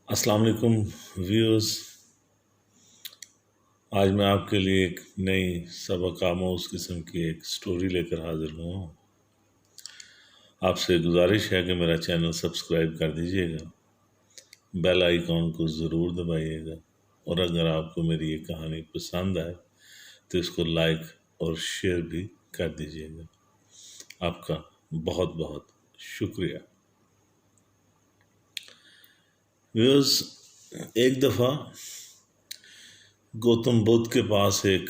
السلام علیکم ویورز، آج میں آپ کے لیے ایک نئی سبق آموز قسم کی ایک سٹوری لے کر حاضر ہوا ہوں۔ آپ سے گزارش ہے کہ میرا چینل سبسکرائب کر دیجئے گا، بیل آئیکن کو ضرور دبائیے گا، اور اگر آپ کو میری یہ کہانی پسند آئے تو اس کو لائک اور شیئر بھی کر دیجئے گا۔ آپ کا بہت بہت شکریہ۔ ویورز، ایک دفعہ گوتم بدھ کے پاس ایک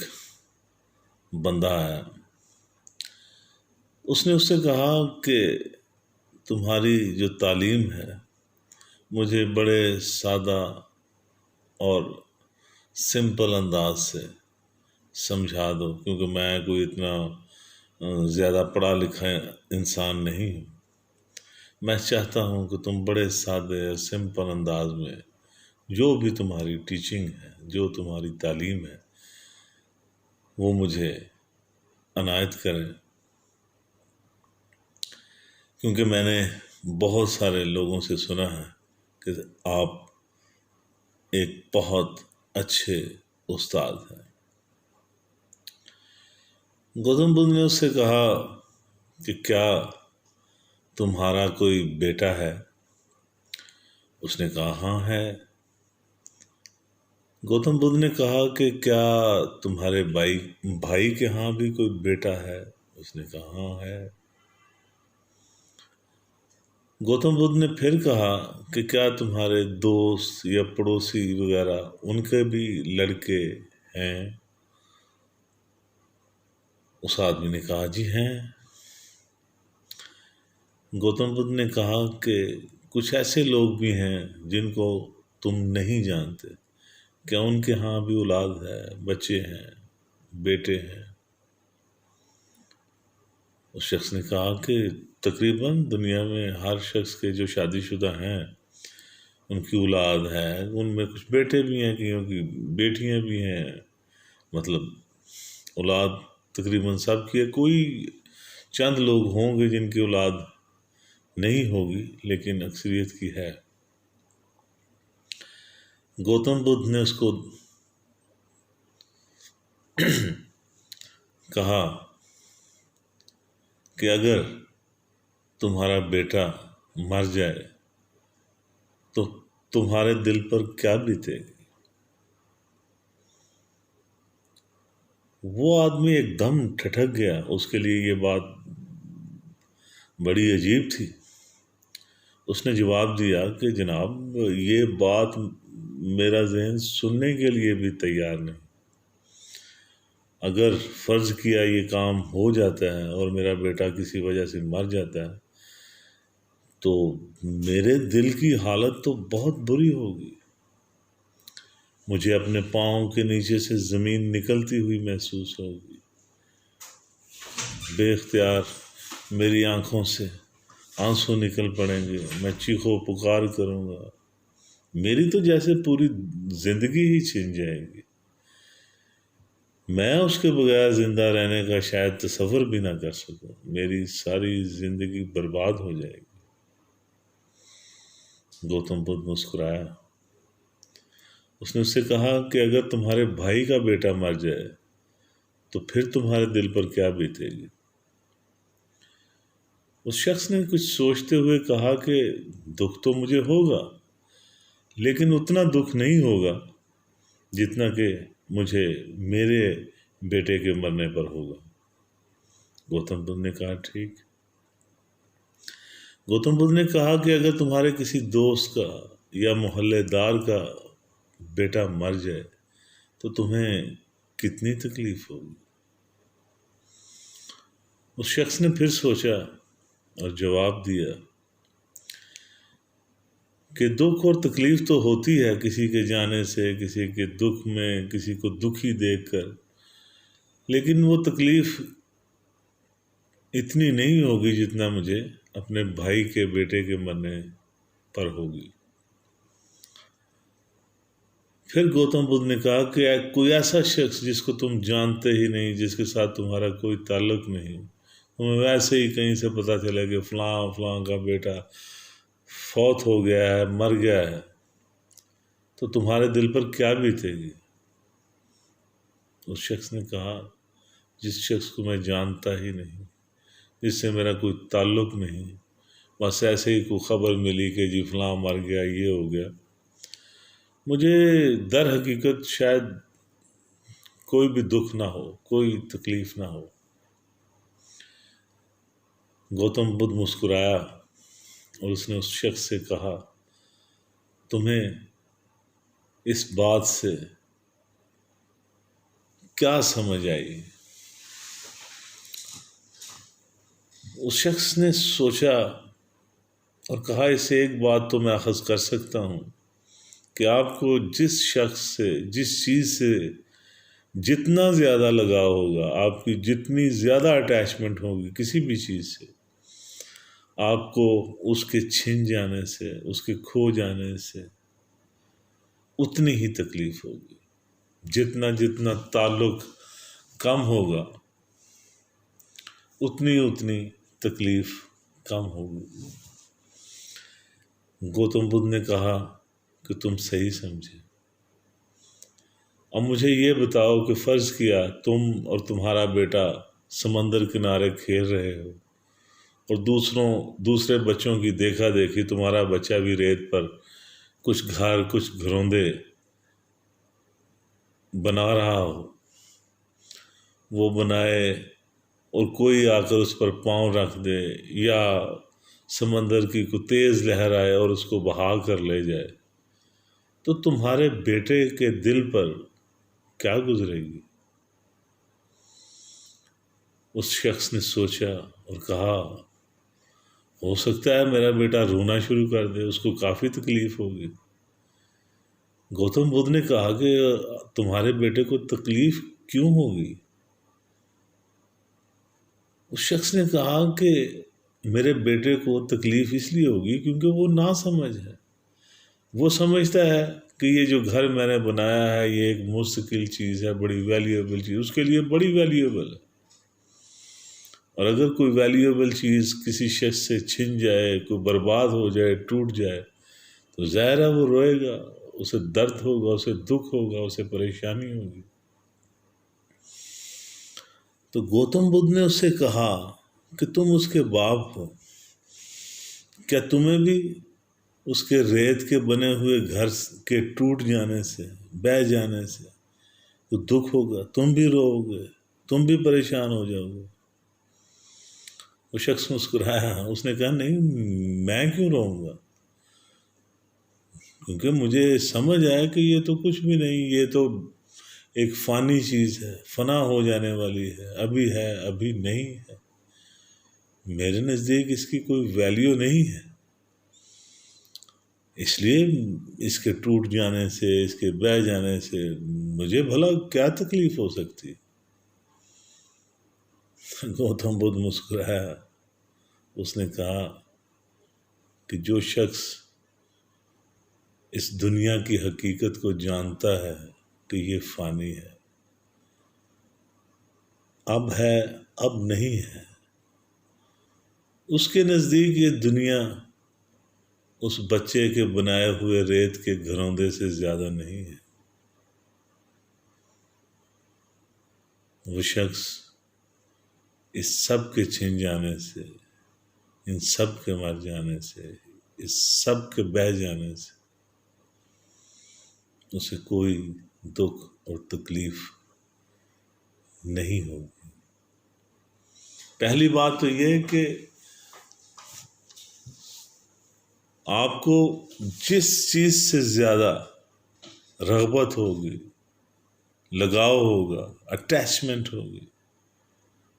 بندہ آیا۔ اس نے اس سے کہا کہ تمہاری جو تعلیم ہے مجھے بڑے سادہ اور سمپل انداز سے سمجھا دو، کیونکہ میں کوئی اتنا زیادہ پڑھا لکھا انسان نہیں ہوں۔ میں چاہتا ہوں کہ تم بڑے سادے اور سمپل انداز میں جو بھی تمہاری ٹیچنگ ہے، جو تمہاری تعلیم ہے، وہ مجھے عنایت کریں، کیونکہ میں نے بہت سارے لوگوں سے سنا ہے کہ آپ ایک بہت اچھے استاد ہیں۔ گوتم بدھ نے اس سے کہا کہ کیا تمہارا کوئی بیٹا ہے؟ اس نے کہا ہاں ہے۔ گوتم بدھ نے کہا کہ کیا تمہارے بھائی کے ہاں بھی کوئی بیٹا ہے؟ اس نے کہا ہاں ہے۔ گوتم بدھ نے پھر کہا کہ کیا تمہارے دوست یا پڑوسی وغیرہ ان کے بھی لڑکے ہیں؟ اس آدمی نے کہا جی ہیں۔ گوتم بدھ نے کہا کہ کچھ ایسے لوگ بھی ہیں جن کو تم نہیں جانتے، کیا ان کے ہاں بھی اولاد ہے، بچے ہیں، بیٹے ہیں؟ اس شخص نے کہا کہ تقریباً دنیا میں ہر شخص کے جو شادی شدہ ہیں ان کی اولاد ہے، ان میں کچھ بیٹے بھی ہیں، کئیوں کی بیٹیاں بھی ہیں، مطلب اولاد تقریباً سب کی ہے۔ کوئی چند لوگ ہوں گے جن کی اولاد نہیں ہوگی، لیکن اکثریت کی ہے۔ گوتم بدھ نے اس کو کہا کہ اگر تمہارا بیٹا مر جائے تو تمہارے دل پر کیا بیتے گی؟ وہ آدمی ایک دم ٹھٹک گیا، اس کے لیے یہ بات بڑی عجیب تھی۔ اس نے جواب دیا کہ جناب، یہ بات میرا ذہن سننے کے لیے بھی تیار نہیں۔ اگر فرض کیا یہ کام ہو جاتا ہے اور میرا بیٹا کسی وجہ سے مر جاتا ہے تو میرے دل کی حالت تو بہت بری ہوگی۔ مجھے اپنے پاؤں کے نیچے سے زمین نکلتی ہوئی محسوس ہوگی۔ بے اختیار میری آنکھوں سے آنسو نکل پڑیں گے، میں چیخ و پکار کروں گا، میری تو جیسے پوری زندگی ہی چھن جائے گی۔ میں اس کے بغیر زندہ رہنے کا شاید تصور بھی نہ کر سکوں، میری ساری زندگی برباد ہو جائے گی۔ گوتم بدھ مسکرایا۔ اس نے اس سے کہا کہ اگر تمہارے بھائی کا بیٹا مر جائے تو پھر تمہارے دل پر کیا بیتے گی؟ اس شخص نے کچھ سوچتے ہوئے کہا کہ دکھ تو مجھے ہوگا، لیکن اتنا دکھ نہیں ہوگا جتنا کہ مجھے میرے بیٹے کے مرنے پر ہوگا۔ گوتم بدھ نے کہا ٹھیک۔ گوتم بدھ نے کہا کہ اگر تمہارے کسی دوست کا یا محلے دار کا بیٹا مر جائے تو تمہیں کتنی تکلیف ہوگی؟ اس شخص نے پھر سوچا اور جواب دیا کہ دکھ اور تکلیف تو ہوتی ہے کسی کے جانے سے، کسی کے دکھ میں، کسی کو دکھی دیکھ کر، لیکن وہ تکلیف اتنی نہیں ہوگی جتنا مجھے اپنے بھائی کے بیٹے کے مرنے پر ہوگی۔ پھر گوتم بدھ نے کہا کہ کوئی ایسا شخص جس کو تم جانتے ہی نہیں، جس کے ساتھ تمہارا کوئی تعلق نہیں، تمہیں ویسے ہی کہیں سے پتہ چلا کہ فلاں فلاں کا بیٹا فوت ہو گیا ہے، مر گیا ہے، تو تمہارے دل پر کیا بیتے گی؟ اس شخص نے کہا، جس شخص کو میں جانتا ہی نہیں، جس سے میرا کوئی تعلق نہیں، بس ایسے ہی کوئی خبر ملی کہ جی فلاں مر گیا، یہ ہو گیا، مجھے در حقیقت شاید کوئی بھی دکھ نہ ہو، کوئی تکلیف نہ ہو۔ گوتم بدھ مسکرایا اور اس نے اس شخص سے کہا، تمہیں اس بات سے کیا سمجھ آئی؟ اس شخص نے سوچا اور کہا، اسے ایک بات تو میں اخذ کر سکتا ہوں کہ آپ کو جس شخص سے، جس چیز سے جتنا زیادہ لگاؤ ہوگا، آپ کی جتنی زیادہ اٹیچمنٹ ہوگی کسی بھی چیز سے، آپ کو اس کے چھن جانے سے، اس کے کھو جانے سے اتنی ہی تکلیف ہوگی۔ جتنا جتنا تعلق کم ہوگا، اتنی تکلیف کم ہوگی۔ گوتم بدھ نے کہا کہ تم صحیح سمجھے۔ اب مجھے یہ بتاؤ کہ فرض کیا تم اور تمہارا بیٹا سمندر کنارے کھیل رہے ہو اور دوسرے بچوں کی دیکھا دیکھی تمہارا بچہ بھی ریت پر کچھ گھر، کچھ گھروندے بنا رہا ہو، وہ بنائے اور کوئی آ کر اس پر پاؤں رکھ دے، یا سمندر کی کوئی تیز لہر آئے اور اس کو بہا کر لے جائے، تو تمہارے بیٹے کے دل پر کیا گزرے گی؟ اس شخص نے سوچا اور کہا، ہو سکتا ہے میرا بیٹا رونا شروع کر دے، اس کو کافی تکلیف ہوگی۔ گوتم بدھ نے کہا کہ تمہارے بیٹے کو تکلیف کیوں ہوگی؟ اس شخص نے کہا کہ میرے بیٹے کو تکلیف اس لیے ہوگی کیونکہ وہ ناسمجھ ہے۔ وہ سمجھتا ہے کہ یہ جو گھر میں نے بنایا ہے یہ ایک مستقل چیز ہے، بڑی ویلیویبل چیز، اس کے لیے بڑی ویلیویبل ہے، اور اگر کوئی ویلیویبل چیز کسی شخص سے چھن جائے، کوئی برباد ہو جائے، ٹوٹ جائے، تو ظاہر ہے وہ روئے گا، اسے درد ہوگا، اسے دکھ ہوگا، اسے پریشانی ہوگی۔ تو گوتم بدھ نے اس سے کہا کہ تم اس کے باپ ہو، کیا تمہیں بھی اس کے ریت کے بنے ہوئے گھر کے ٹوٹ جانے سے، بہہ جانے سے تو دکھ ہوگا؟ تم بھی رو گے، تم بھی پریشان ہو جاؤ گے؟ وہ شخص مسکرایا، اس نے کہا، نہیں، میں کیوں رہوں گا؟ کیونکہ مجھے سمجھ آیا کہ یہ تو کچھ بھی نہیں، یہ تو ایک فانی چیز ہے، فنا ہو جانے والی ہے، ابھی نہیں ہے، میرے نزدیک اس کی کوئی ویلیو نہیں ہے، اس لیے اس کے ٹوٹ جانے سے، اس کے بہہ جانے سے مجھے بھلا کیا تکلیف ہو سکتی؟ گوتم بدھ مسکرایا، اس نے کہا کہ جو شخص اس دنیا کی حقیقت کو جانتا ہے کہ یہ فانی ہے، اب ہے، اب نہیں ہے، اس کے نزدیک یہ دنیا اس بچے کے بنائے ہوئے ریت کے گھروندے سے زیادہ نہیں ہے۔ وہ شخص اس سب کے چھن جانے سے، ان سب کے مر جانے سے، اس سب کے بہہ جانے سے اسے کوئی دکھ اور تکلیف نہیں ہوگی۔ پہلی بات تو یہ کہ آپ کو جس چیز سے زیادہ رغبت ہوگی، لگاؤ ہوگا، اٹیچمنٹ ہوگی،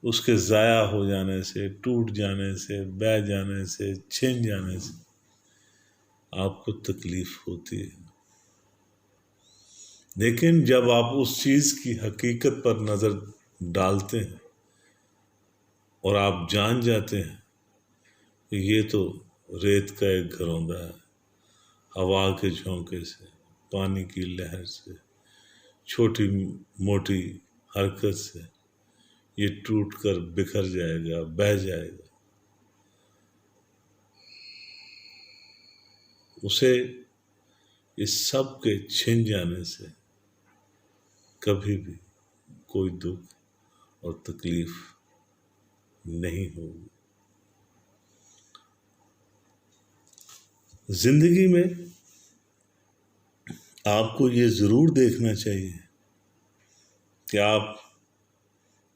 اس کے ضائع ہو جانے سے، ٹوٹ جانے سے، بہہ جانے سے، چھن جانے سے آپ کو تکلیف ہوتی ہے۔ لیکن جب آپ اس چیز کی حقیقت پر نظر ڈالتے ہیں اور آپ جان جاتے ہیں کہ یہ تو ریت کا ایک گھروندا ہے، ہوا کے جھونکے سے، پانی کی لہر سے، چھوٹی موٹی حرکت سے یہ ٹوٹ کر بکھر جائے گا، بہہ جائے گا، اسے اس سب کے چھن جانے سے کبھی بھی کوئی دکھ اور تکلیف نہیں ہوگی۔ زندگی میں آپ کو یہ ضرور دیکھنا چاہیے کہ آپ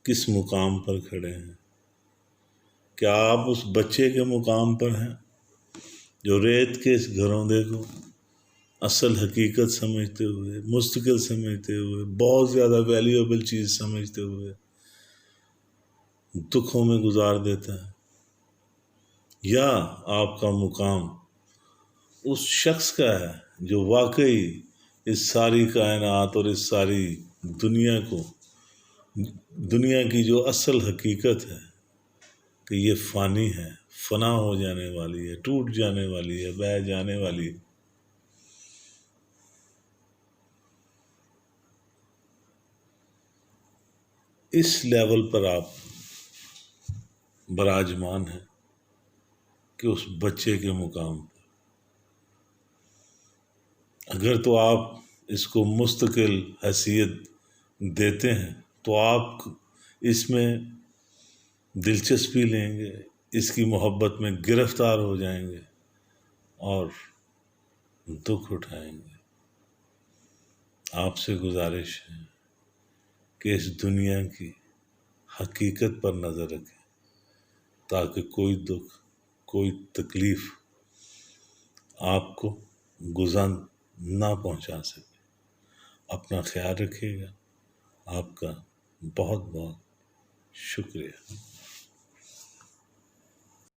کس مقام پر کھڑے ہیں۔ کیا آپ اس بچے کے مقام پر ہیں جو ریت کے اس گھروندے کو اصل حقیقت سمجھتے ہوئے، مستقل سمجھتے ہوئے، بہت زیادہ ویلیوبل چیز سمجھتے ہوئے دکھوں میں گزار دیتا ہے؟ یا آپ کا مقام اس شخص کا ہے جو واقعی اس ساری کائنات اور اس ساری دنیا کو، دنیا کی جو اصل حقیقت ہے کہ یہ فانی ہے، فنا ہو جانے والی ہے، ٹوٹ جانے والی ہے، بہہ جانے والی ہے، اس لیول پر آپ براجمان ہیں کہ اس بچے کے مقام پر اگر تو آپ اس کو مستقل حیثیت دیتے ہیں تو آپ اس میں دلچسپی لیں گے، اس کی محبت میں گرفتار ہو جائیں گے اور دکھ اٹھائیں گے۔ آپ سے گزارش ہے کہ اس دنیا کی حقیقت پر نظر رکھیں تاکہ کوئی دکھ، کوئی تکلیف آپ کو گزن نہ پہنچا سکے۔ اپنا خیال رکھیے گا۔ آپ کا بہت بہت شکریہ۔